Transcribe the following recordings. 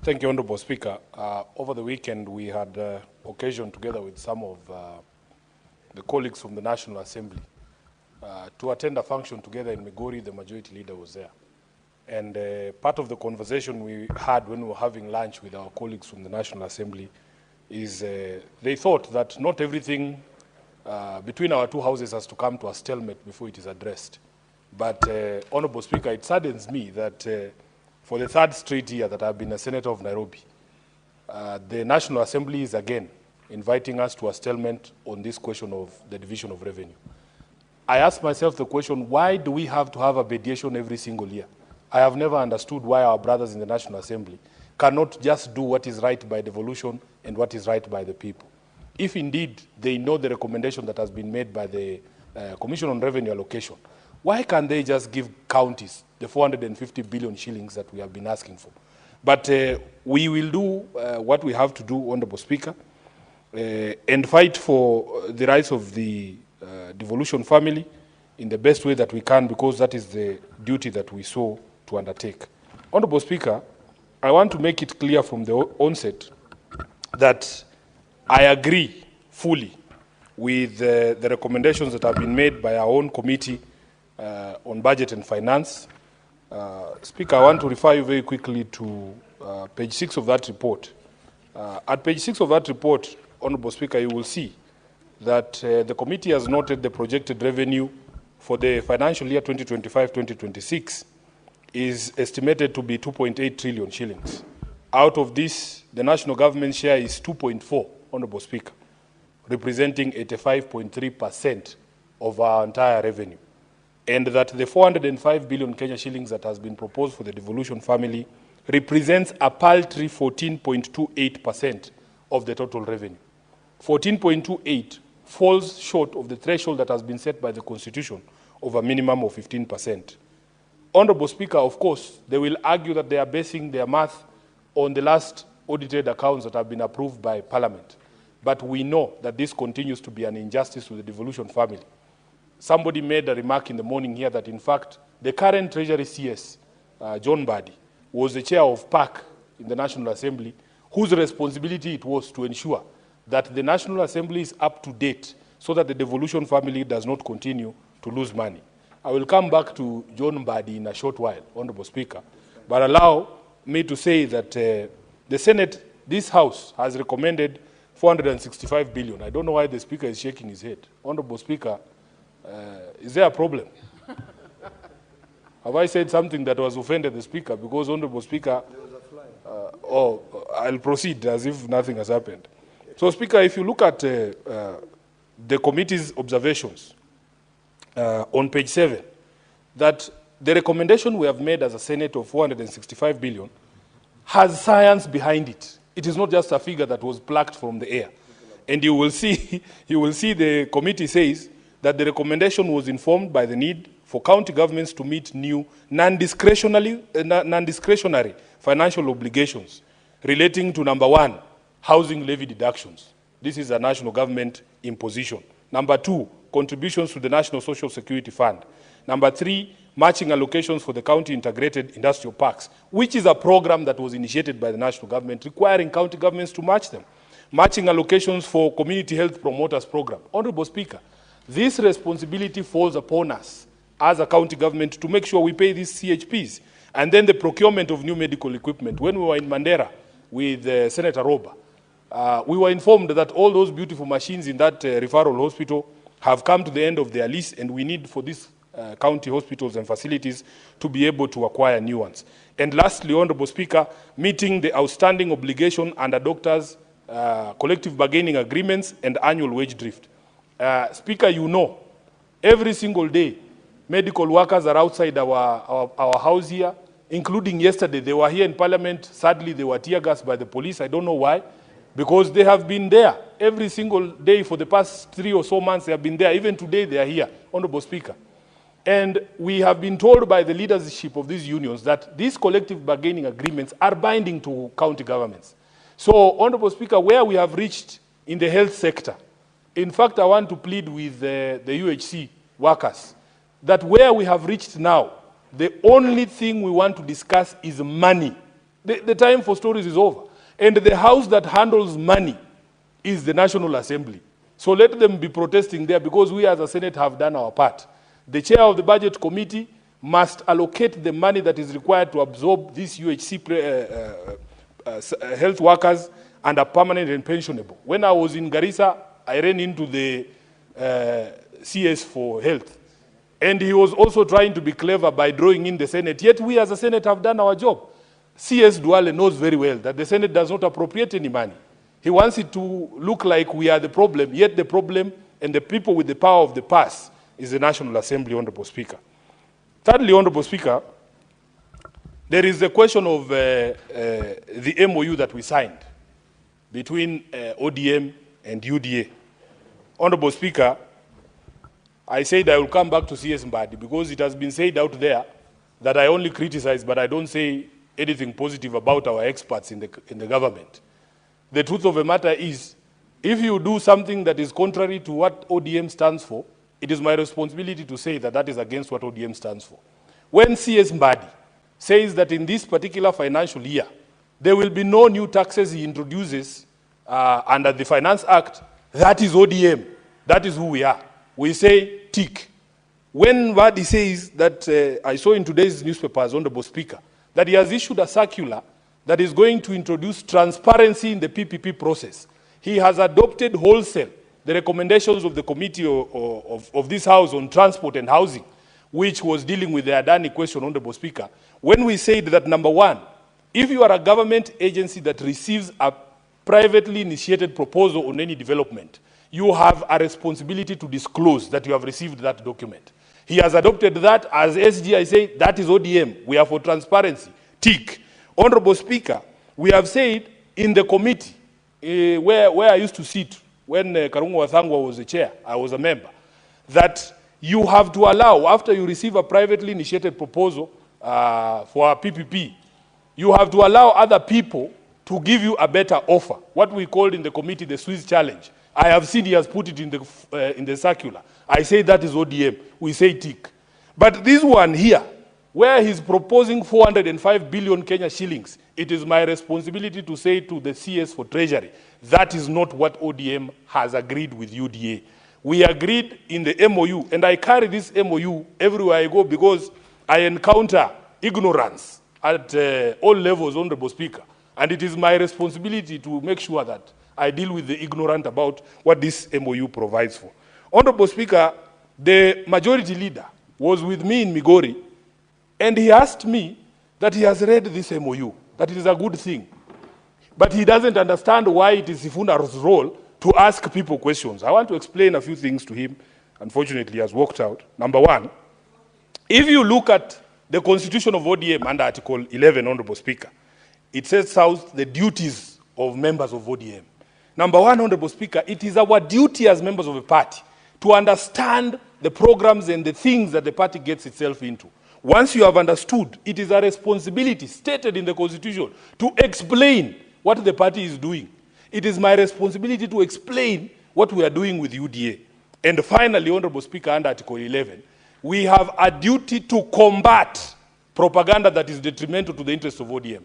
Thank you, Honorable Speaker. Over the weekend, we had occasion, together with some of the colleagues from the National Assembly, to attend a function together in Migori. The majority leader was there. And part of the conversation we had when we were having lunch with our colleagues from the National Assembly is they thought that not everything between our two houses has to come to a stalemate before it is addressed. But, Honorable Speaker, it saddens me that for the third straight year that I've been a senator of Nairobi, the National Assembly is again inviting us to a stalemate on this question of the division of revenue. I ask myself the question, why do we have to have a mediation every single year? I have never understood why our brothers in the National Assembly cannot just do what is right by devolution and what is right by the people. If indeed they know the recommendation that has been made by the Commission on Revenue Allocation, why can't they just give counties the 450 billion shillings that we have been asking for? But we will do what we have to do, Honorable Speaker, and fight for the rights of the Devolution family in the best way that we can, because that is the duty that we saw to undertake. Honorable Speaker, I want to make it clear from the onset that I agree fully with the recommendations that have been made by our own committee on budget and finance. Speaker, I want to refer you very quickly to page 6 of that report. At page 6 of that report, Honorable Speaker, you will see that the committee has noted the projected revenue for the financial year 2025-2026 is estimated to be 2.8 trillion shillings. Out of this, the national government share is 2.4, Honorable Speaker, representing 85.3% of our entire revenue. And that the 405 billion Kenya shillings that has been proposed for the Devolution family represents a paltry 14.28% of the total revenue. 14.28 falls short of the threshold that has been set by the Constitution of a minimum of 15%. Honorable Speaker, of course, they will argue that they are basing their math on the last audited accounts that have been approved by Parliament. But we know that this continues to be an injustice to the Devolution family. Somebody made a remark in the morning here that, in fact, the current Treasury CS, John Mbadi, was the chair of PAC in the National Assembly, whose responsibility it was to ensure that the National Assembly is up to date so that the Devolution family does not continue to lose money. I will come back to John Mbadi in a short while, Honorable Speaker, but allow me to say that the Senate, this House, has recommended 465 billion. I don't know why the Speaker is shaking his head. Honorable Speaker, is there a problem? Have I said something that was offended the Speaker? Because, Honorable Speaker, I'll proceed as if nothing has happened. So, Speaker, if you look at the committee's observations on page 7, that the recommendation we have made as a Senate of 465 billion has science behind it. It is not just a figure that was plucked from the air. And you will see the committee says that the recommendation was informed by the need for county governments to meet new non-discretionary financial obligations relating to, number 1, housing levy deductions. This is a national government imposition. Number 2, contributions to the National Social Security Fund. Number 3, matching allocations for the county integrated industrial parks, which is a program that was initiated by the national government requiring county governments to match them. Matching allocations for community health promoters program. Honorable Speaker, this responsibility falls upon us as a county government to make sure we pay these CHPs. And then the procurement of new medical equipment. When we were in Mandera with Senator Roba, we were informed that all those beautiful machines in that referral hospital have come to the end of their lease, and we need for these county hospitals and facilities to be able to acquire new ones. And lastly, Honorable Speaker, meeting the outstanding obligation under doctors' collective bargaining agreements and annual wage drift. Speaker, you know, every single day, medical workers are outside our house here, including yesterday. They were here in Parliament. Sadly, they were tear gassed by the police. I don't know why, because they have been there every single day for the past 3 or so months. They have been there. Even today, they are here, Honorable Speaker. And we have been told by the leadership of these unions that these collective bargaining agreements are binding to county governments. So, Honorable Speaker, where we have reached in the health sector, in fact, I want to plead with the UHC workers that where we have reached now, the only thing we want to discuss is money. The time for stories is over. And the house that handles money is the National Assembly. So let them be protesting there, because we as a Senate have done our part. The chair of the Budget Committee must allocate the money that is required to absorb these UHC health workers and are permanent and pensionable. When I was in Garissa, I ran into the CS for health. And he was also trying to be clever by drawing in the Senate. Yet we as a Senate have done our job. CS Duale knows very well that the Senate does not appropriate any money. He wants it to look like we are the problem, yet the problem and the people with the power of the past is the National Assembly, Honorable Speaker. Thirdly, Honorable Speaker, there is the question of the MOU that we signed between ODM and UDA. Honorable Speaker, I said I will come back to CS Mbadi because it has been said out there that I only criticize, but I don't say anything positive about our experts in the government. The truth of the matter is, if you do something that is contrary to what ODM stands for, it is my responsibility to say that that is against what ODM stands for. When CS Mbadi says that in this particular financial year, there will be no new taxes he introduces under the Finance Act, that is ODM. That is who we are. We say tick. When Mbadi says that, I saw in today's newspapers, Honorable Speaker, that he has issued a circular that is going to introduce transparency in the PPP process. He has adopted wholesale the recommendations of the committee of this House on transport and housing, which was dealing with the Adani question, Honorable Speaker, when we said that, number one, if you are a government agency that receives a privately initiated proposal on any development, you have a responsibility to disclose that you have received that document. He has adopted that. As SG, I say, that is ODM. We are for transparency. Tick. Honorable Speaker, we have said in the committee where I used to sit when Karungu Wathangwa was the chair, I was a member, that you have to allow, after you receive a privately initiated proposal for a PPP, you have to allow other people to give you a better offer, what we called in the committee the Swiss challenge. I have seen he has put it in the circular. I say that is ODM. We say tick. But this one here, where he's proposing 405 billion Kenya shillings, it is my responsibility to say to the CS for Treasury, that is not what ODM has agreed with UDA. We agreed in the MOU, and I carry this MOU everywhere I go because I encounter ignorance at all levels, Honorable Speaker. And it is my responsibility to make sure that I deal with the ignorant about what this MOU provides for. Honorable Speaker, the majority leader was with me in Migori, and he asked me that he has read this MOU, that it is a good thing. But he doesn't understand why it is Sifuna's role to ask people questions. I want to explain a few things to him. Unfortunately, he has walked out. Number one, if you look at the constitution of ODM under Article 11, Honorable Speaker, it sets out the duties of members of ODM. Number one, Honorable Speaker, it is our duty as members of a party to understand the programs and the things that the party gets itself into. Once you have understood, it is a responsibility stated in the Constitution to explain what the party is doing. It is my responsibility to explain what we are doing with UDA. And finally, Honorable Speaker, under Article 11, we have a duty to combat propaganda that is detrimental to the interests of ODM.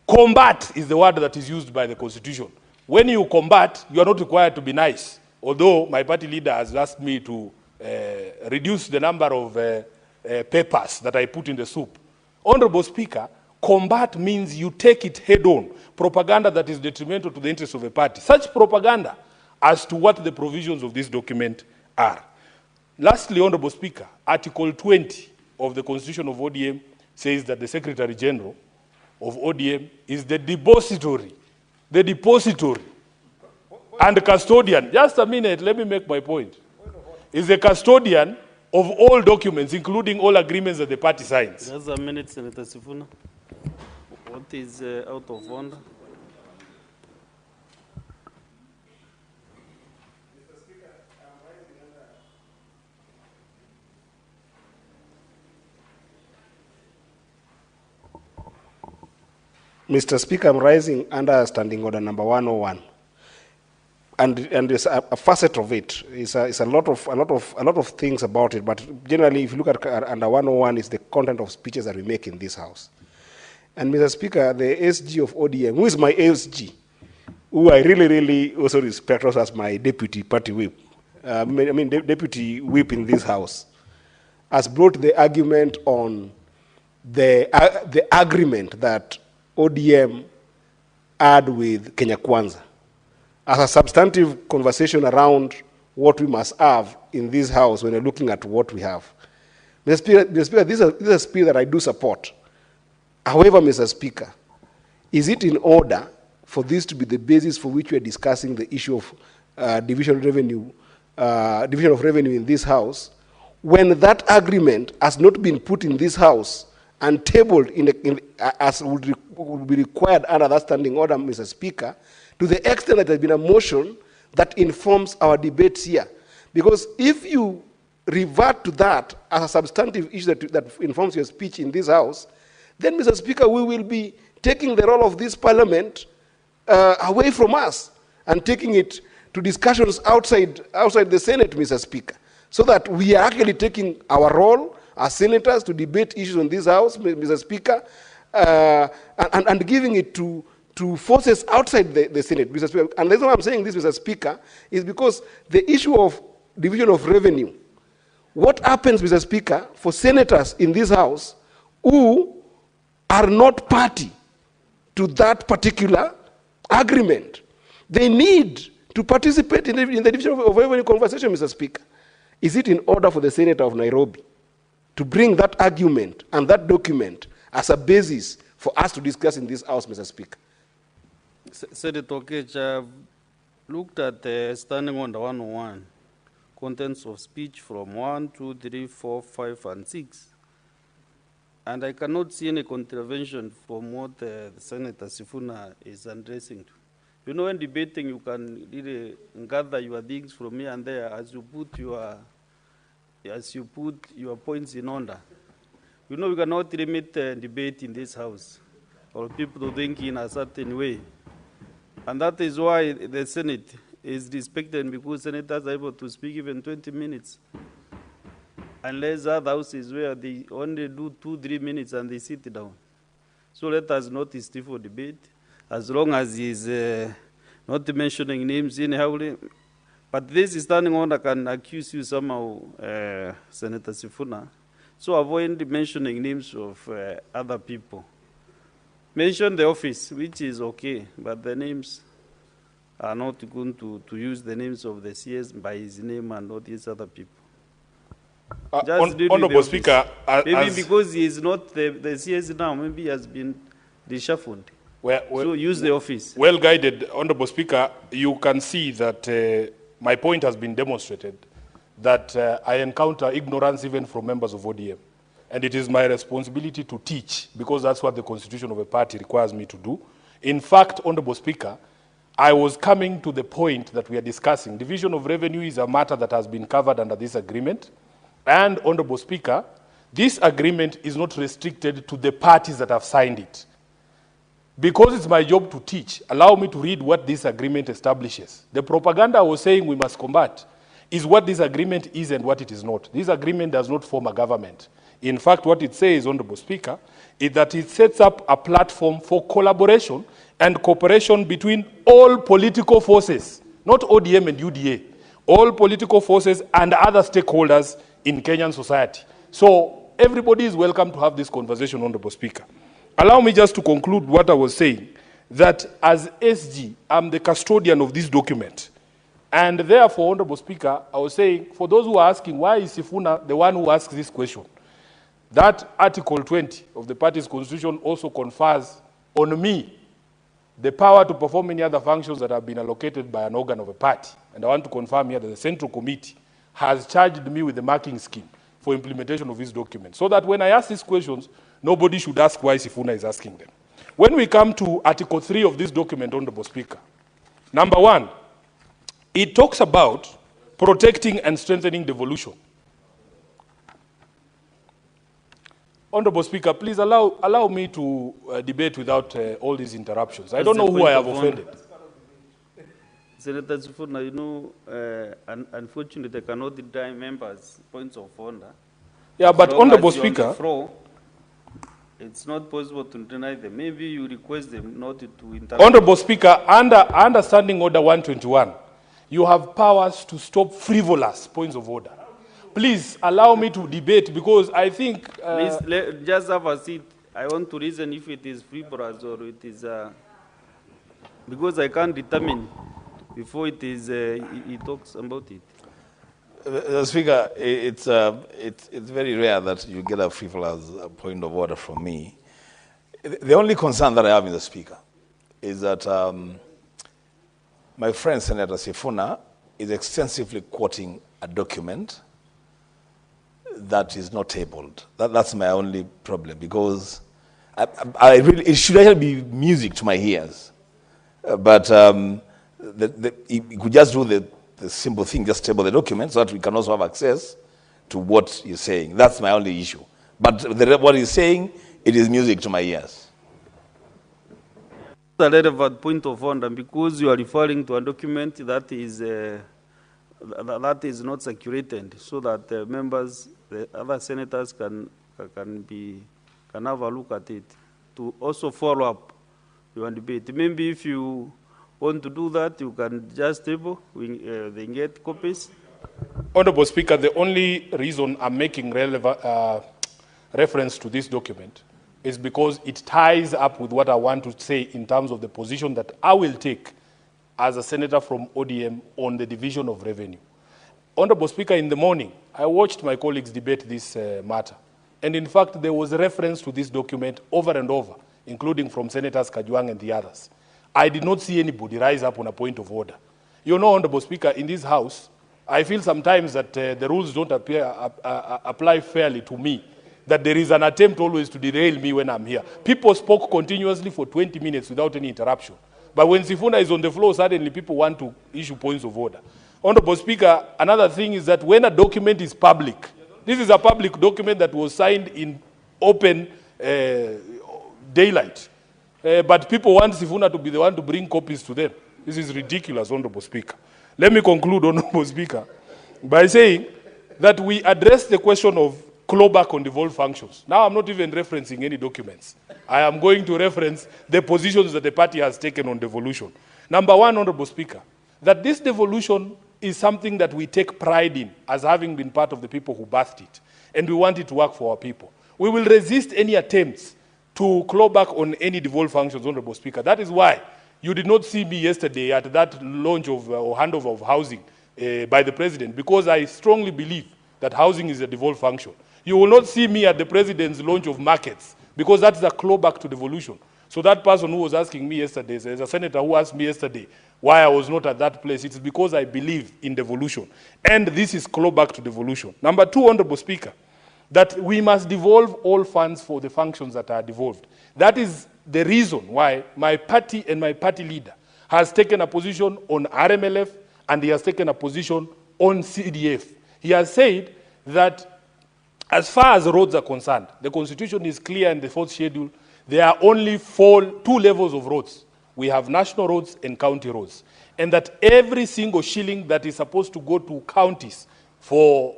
Combat is the word that is used by the Constitution. When you combat, you are not required to be nice. Although my party leader has asked me to reduce the number of papers that I put in the soup. Honorable Speaker, combat means you take it head on, propaganda that is detrimental to the interests of a party. Such propaganda as to what the provisions of this document are. Lastly, Honorable Speaker, Article 20 of the Constitution of ODM says that the Secretary General of ODM is the depository and custodian. Just a minute, let me make my point. Is the custodian of all documents, including all agreements that the party signs. Just a minute, Senator Sifuna. What is out of order? Mr. Speaker, I'm rising under Standing Order number 101, and there's a facet of it. It's a lot of things about it. But generally, if you look at under 101, it's the content of speeches that we make in this House. And Mr. Speaker, the SG of ODM, who is my SG, who I really also respect also as my deputy party whip, deputy whip in this house, has brought the argument on the agreement that ODM had with Kenya Kwanza as a substantive conversation around what we must have in this house when we're looking at what we have. Mr. Speaker, this is a spirit that I do support. However, Mr. Speaker, is it in order for this to be the basis for which we are discussing the issue of division of revenue in this house, when that agreement has not been put in this house and tabled as would be required under that standing order, Mr. Speaker, to the extent that there has been a motion that informs our debates here? Because if you revert to that as a substantive issue that informs your speech in this house, then, Mr. Speaker, we will be taking the role of this parliament away from us and taking it to discussions outside the Senate, Mr. Speaker, so that we are actually taking our role as senators to debate issues in this house, Mr. Speaker, and giving it to forces outside the Senate, Mr. Speaker. And the reason why I'm saying this, Mr. Speaker, is because the issue of division of revenue, what happens, Mr. Speaker, for senators in this house who are not party to that particular agreement? They need to participate in the division of revenue conversation, Mr. Speaker. Is it in order for the Senator of Nairobi to bring that argument and that document as a basis for us to discuss in this house, Mr. Speaker? Senator Okech, I've looked at the standing order 101, contents of speech from 1, 2, 3, 4, 5, and 6. And I cannot see any contravention from what Senator Sifuna is addressing to. You know, when debating, you can really gather your things from here and there as you put your points in order. You know, we cannot limit debate in this house or people to think in a certain way. And that is why the Senate is respected, because senators are able to speak even 20 minutes. Unless other houses where they only do 2-3 minutes and they sit down. So let us not stifle debate, as long as he is not mentioning names anyhow. But this standing order can accuse you somehow, Senator Sifuna. So avoid mentioning names of other people. Mention the office, which is okay, but the names are not going to use the names of the CS by his name and not these other people. Honorable Speaker, maybe because he is not the CS now, maybe he has been reshuffled. So use the office. Well guided, Honorable Speaker, you can see that my point has been demonstrated, that I encounter ignorance even from members of ODM. And it is my responsibility to teach, because that's what the constitution of a party requires me to do. In fact, Honorable Speaker, I was coming to the point that we are discussing. Division of revenue is a matter that has been covered under this agreement. And, Honorable Speaker, this agreement is not restricted to the parties that have signed it. Because it's my job to teach, allow me to read what this agreement establishes. The propaganda I was saying we must combat is what this agreement is and what it is not. This agreement does not form a government. In fact, what it says, Honorable Speaker, is that it sets up a platform for collaboration and cooperation between all political forces, not ODM and UDA, all political forces and other stakeholders in Kenyan society. So everybody is welcome to have this conversation, Honorable Speaker. Allow me just to conclude what I was saying, that as SG, I'm the custodian of this document. And therefore, Honorable Speaker, I was saying, for those who are asking, why is Sifuna the one who asks this question? That Article 20 of the party's constitution also confers on me the power to perform any other functions that have been allocated by an organ of a party. And I want to confirm here that the Central Committee has charged me with the marking scheme for implementation of this document, so that when I ask these questions, nobody should ask why Sifuna is asking them. When we come to Article 3 of this document, Honorable Speaker, number 1, it talks about protecting and strengthening devolution. Honorable Speaker, please allow me to debate without all these interruptions. I don't know who I have offended. Senator Sifuna, you know, unfortunately, I cannot deny members' points of order. Yeah, but Honorable Speaker, It's not possible to deny them. Maybe you request them not to interrupt. Honorable Speaker, under Understanding Order 121, you have powers to stop frivolous points of order. Please allow me to debate because I think... Please, just have a seat. I want to reason if it is frivolous or it is... because I can't determine before it is, he talks about it. Speaker, it's very rare that you get a frivolous point of order from me. The only concern that I have in the Speaker is that my friend Senator Sifuna is extensively quoting a document that is not tabled. That's my only problem, because I really, it should actually be music to my ears. But you could just do the simple thing, just table the document so that we can also have access to what you're saying. That's my only issue. But what he's saying, it is music to my ears. A relevant point of order, because you are referring to a document that is not circulated, so that members, the other senators can have a look at it to also follow up your debate. Maybe if you want to do that, you can just table, they get copies. Honorable Speaker, the only reason I'm making reference to this document is because it ties up with what I want to say in terms of the position that I will take as a senator from ODM on the division of revenue. Honorable Speaker, in the morning, I watched my colleagues debate this matter. And in fact, there was a reference to this document over and over, including from Senators Kajwang and the others. I did not see anybody rise up on a point of order. You know, Honorable Speaker, in this House, I feel sometimes that the rules don't apply fairly to me, that there is an attempt always to derail me when I'm here. People spoke continuously for 20 minutes without any interruption. But when Sifuna is on the floor, suddenly people want to issue points of order. Honorable Speaker, another thing is that when a document is public, this is a public document that was signed in open daylight. But people want Sifuna to be the one to bring copies to them. This is ridiculous, Honorable Speaker. Let me conclude, Honorable Speaker, by saying that we address the question of clawback on devolved functions. Now I'm not even referencing any documents. I am going to reference the positions that the party has taken on devolution. Number one, Honorable Speaker, that this devolution is something that we take pride in as having been part of the people who birthed it. And we want it to work for our people. We will resist any attempts to claw back on any devolved functions, Honorable Speaker. That is why you did not see me yesterday at that launch of or handover of housing by the President, because I strongly believe that housing is a devolved function. You will not see me at the President's launch of markets, because that's a clawback to devolution. So that person who was asking me yesterday, there's a senator who asked me yesterday why I was not at that place. It's because I believe in devolution. And this is clawback to devolution. Number two, Honorable Speaker, that we must devolve all funds for the functions that are devolved. That is the reason why my party and my party leader has taken a position on RMLF and he has taken a position on CDF. He has said that as far as roads are concerned, the Constitution is clear in the fourth schedule. There are only two levels of roads. We have national roads and county roads. And that every single shilling that is supposed to go to counties for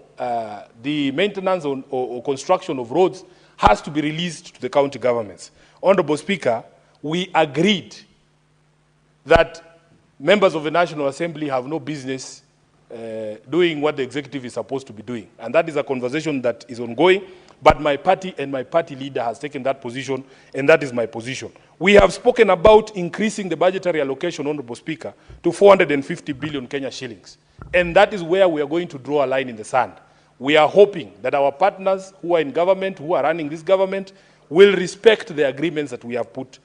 the maintenance or construction of roads has to be released to the county governments. Honorable Speaker, we agreed that members of the National Assembly have no business doing what the executive is supposed to be doing. And that is a conversation that is ongoing, but my party and my party leader has taken that position, and that is my position. We have spoken about increasing the budgetary allocation, Honorable Speaker, to 450 billion Kenya shillings. And that is where we are going to draw a line in the sand. We are hoping that our partners who are in government, who are running this government, will respect the agreements that we have put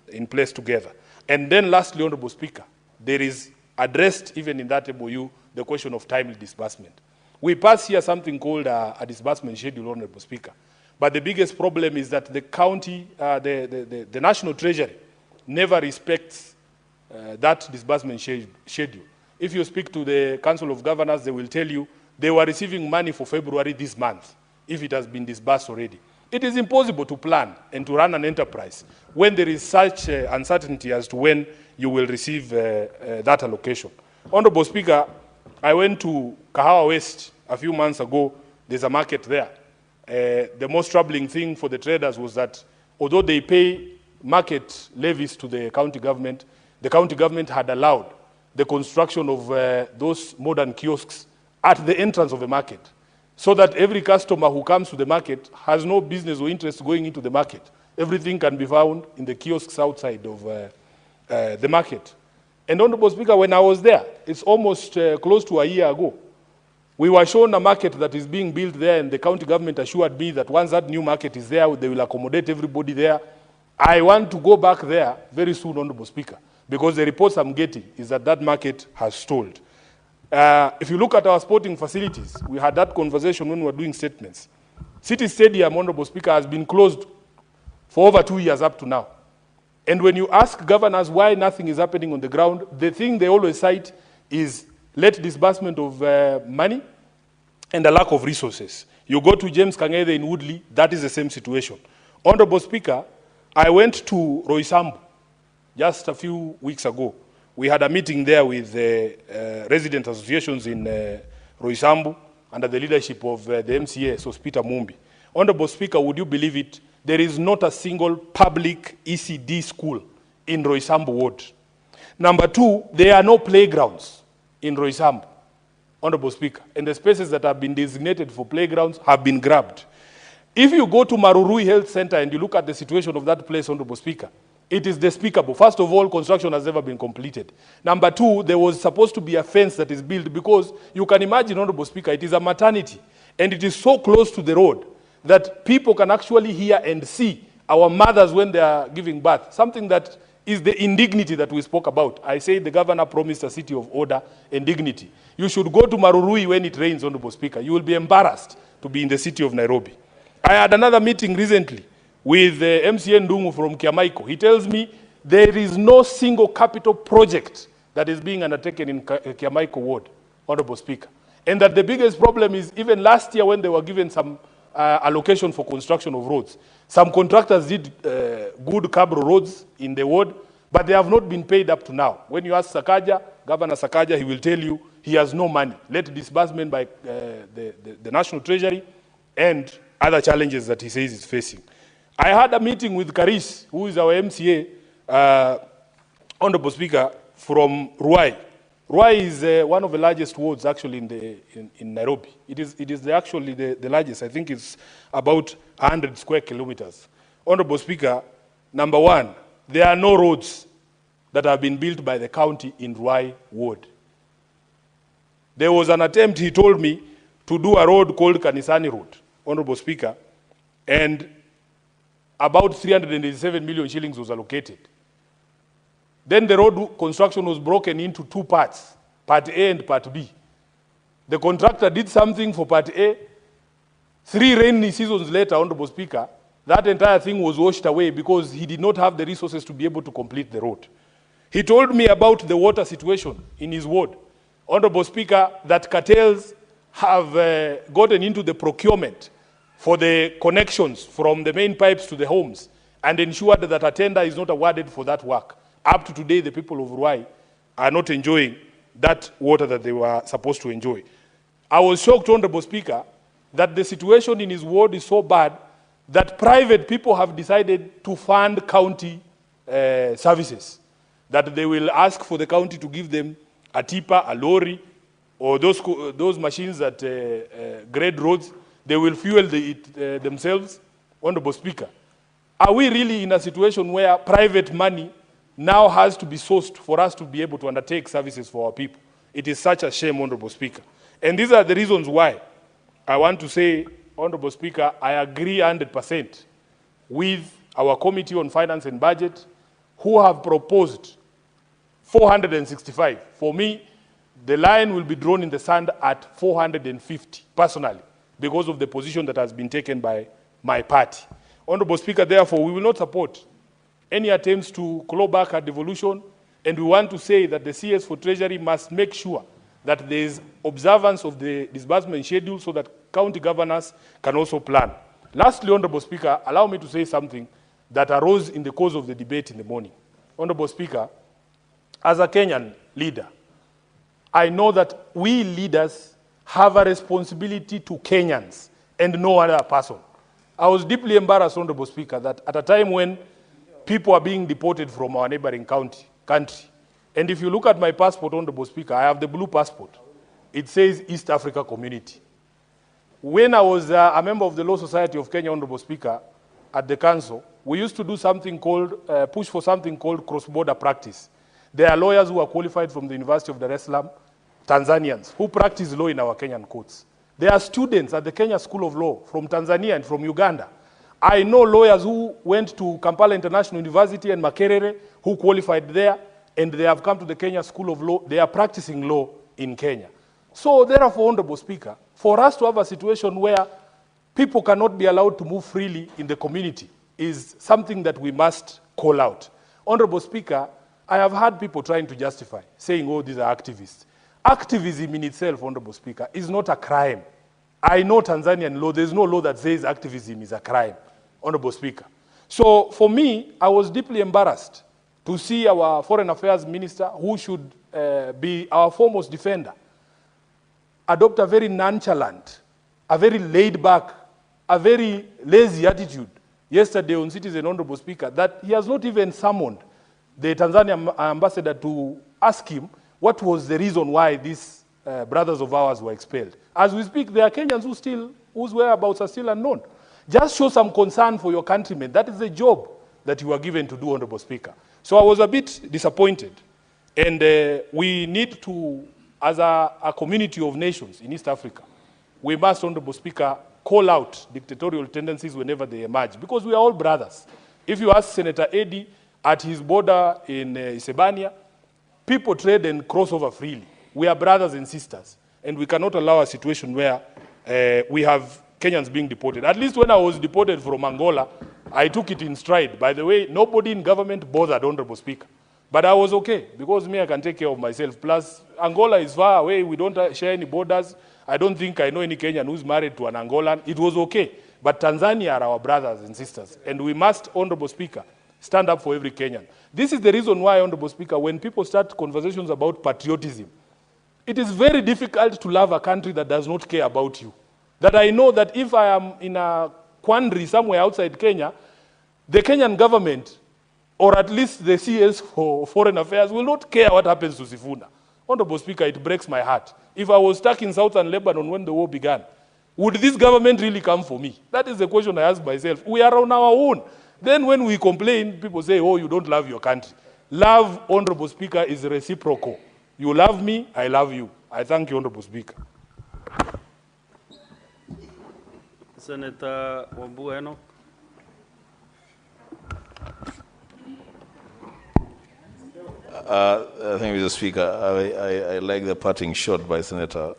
in place together. And then lastly, Honorable Speaker, there is addressed even in that MOU the question of timely disbursement. We pass here something called a disbursement schedule, Honorable Speaker. But the biggest problem is that the county, the National Treasury never respects that disbursement schedule. If you speak to the Council of Governors, they will tell you they were receiving money for February this month, if it has been disbursed already. It is impossible to plan and to run an enterprise when there is such uncertainty as to when you will receive that allocation. Honorable Speaker, I went to Kahawa West a few months ago. There's a market there. the most troubling thing for the traders was that although they pay market levies to the county government had allowed the construction of those modern kiosks at the entrance of the market, so that every customer who comes to the market has no business or interest going into the market. Everything can be found in the kiosks outside of the market. And Honorable Speaker, when I was there, it's almost close to a year ago, we were shown a market that is being built there, and the county government assured me that once that new market is there, they will accommodate everybody there. I want to go back there very soon, Honorable Speaker, because the reports I'm getting is that that market has stalled. If you look at our sporting facilities, we had that conversation when we were doing statements. City Stadium, Honorable Speaker, has been closed for over 2 years up to now. And when you ask governors why nothing is happening on the ground, the thing they always cite is late disbursement of money and a lack of resources. You go to James Kang'ethe in Woodley, that is the same situation. Honorable Speaker, I went to Roysambu just a few weeks ago. We had a meeting there with resident associations in Roysambu under the leadership of the MCA, so Peter Mumbi. Honorable Speaker, would you believe it? There is not a single public ECD school in Roysambu ward. Number two, there are no playgrounds in Roysambu, Honorable Speaker, and the spaces that have been designated for playgrounds have been grabbed. If you go to Marurui Health Center and you look at the situation of that place, Honorable Speaker, it is despicable. First of all, construction has never been completed. Number two, there was supposed to be a fence that is built because you can imagine, Honorable Speaker, it is a maternity and it is so close to the road that people can actually hear and see our mothers when they are giving birth, something that is the indignity that we spoke about. I say the governor promised a city of order and dignity. You should go to Marurui when it rains, Honorable Speaker. You will be embarrassed to be in the city of Nairobi. I had another meeting recently with MCA Ndungu from Kiamaiko. He tells me there is no single capital project that is being undertaken in Kiamaiko ward, Honorable Speaker. And that the biggest problem is even last year when they were given some allocation for construction of roads, some contractors did good Cabro roads in the ward, but they have not been paid up to now. When you ask Sakaja, Governor Sakaja, he will tell you he has no money. Late disbursement by the National Treasury and other challenges that he says is facing. I had a meeting with Karis, who is our MCA, Honorable Speaker, from Ruai. Ruai is one of the largest wards actually in Nairobi. It is actually the largest. I think it's about 100 square kilometers. Honorable Speaker, number one, there are no roads that have been built by the county in Ruai ward. There was an attempt, he told me, to do a road called Kanisani Road, Honorable Speaker, and about 387 million shillings was allocated. Then the road construction was broken into two parts, Part A and Part B. The contractor did something for Part A. 3 rainy seasons later, Honorable Speaker, that entire thing was washed away because he did not have the resources to be able to complete the road. He told me about the water situation in his ward, Honorable Speaker, that cartels have gotten into the procurement for the connections from the main pipes to the homes and ensured that a tender is not awarded for that work. Up to today, the people of Ruai are not enjoying that water that they were supposed to enjoy. I was shocked, Honorable Speaker, that the situation in his ward is so bad that private people have decided to fund county services, that they will ask for the county to give them a tipper, a lorry, or those machines that grade roads. They will fuel it themselves. Honorable Speaker, are we really in a situation where private money now has to be sourced for us to be able to undertake services for our people? It is such a shame, Honorable Speaker. And these are the reasons why I want to say, Honorable Speaker, I agree 100% with our Committee on Finance and Budget, who have proposed 465. For me, the line will be drawn in the sand at 450, personally, because of the position that has been taken by my party. Honorable Speaker, therefore, we will not support any attempts to claw back at devolution, and we want to say that the CS for Treasury must make sure that there is observance of the disbursement schedule so that county governors can also plan. Lastly, Honorable Speaker, allow me to say something that arose in the course of the debate in the morning. Honorable Speaker, as a Kenyan leader, I know that we leaders have a responsibility to Kenyans and no other person. I was deeply embarrassed, Honorable Speaker, that at a time when people are being deported from our neighboring country, and if you look at my passport, Honorable Speaker, I have the blue passport. It says East Africa Community. When I was a member of the Law Society of Kenya, Honorable Speaker, at the council, we used to do something called, push for something called cross-border practice. There are lawyers who are qualified from the University of Dar es Salaam, Tanzanians, who practice law in our Kenyan courts. There are students at the Kenya School of Law from Tanzania and from Uganda. I know lawyers who went to Kampala International University and Makerere, who qualified there, and they have come to the Kenya School of Law. They are practicing law in Kenya. So therefore, Honorable Speaker, for us to have a situation where people cannot be allowed to move freely in the community is something that we must call out. Honorable Speaker, I have heard people trying to justify, saying, oh, these are activists. Activism in itself, Honorable Speaker, is not a crime. I know Tanzanian law, there's no law that says activism is a crime, Honorable Speaker. So for me, I was deeply embarrassed to see our Foreign Affairs Minister, who should be our foremost defender, adopt a very nonchalant, a very laid-back, a very lazy attitude yesterday on Citizen, Honorable Speaker, that he has not even summoned the Tanzanian ambassador to ask him what was the reason why these brothers of ours were expelled. As we speak, there are Kenyans whose whereabouts are still unknown. Just show some concern for your countrymen. That is the job that you are given to do, Honorable Speaker. So I was a bit disappointed. And we need to, as a community of nations in East Africa, we must, Honorable Speaker, call out dictatorial tendencies whenever they emerge, because we are all brothers. If you ask Senator Eddie at his border in Isebania, people trade and cross over freely. We are brothers and sisters, and we cannot allow a situation where we have Kenyans being deported. At least when I was deported from Angola, I took it in stride. By the way, nobody in government bothered, Honorable Speaker. But I was okay, because me, I can take care of myself. Plus, Angola is far away. We don't share any borders. I don't think I know any Kenyan who's married to an Angolan. It was okay. But Tanzania are our brothers and sisters. And we must, Honorable Speaker, stand up for every Kenyan. This is the reason why, Honorable Speaker, when people start conversations about patriotism, it is very difficult to love a country that does not care about you. That I know that if I am in a quandary somewhere outside Kenya, the Kenyan government, or at least the CS for Foreign Affairs, will not care what happens to Sifuna. Honorable Speaker, it breaks my heart. If I was stuck in southern Lebanon when the war began, would this government really come for me? That is the question I ask myself. We are on our own. Then when we complain, people say, oh, you don't love your country. Love, Honorable Speaker, is reciprocal. You love me, I love you. I thank you, Honorable Speaker. Senator Wambueno. Thank you, Mr. Speaker. I like the parting shot by Senator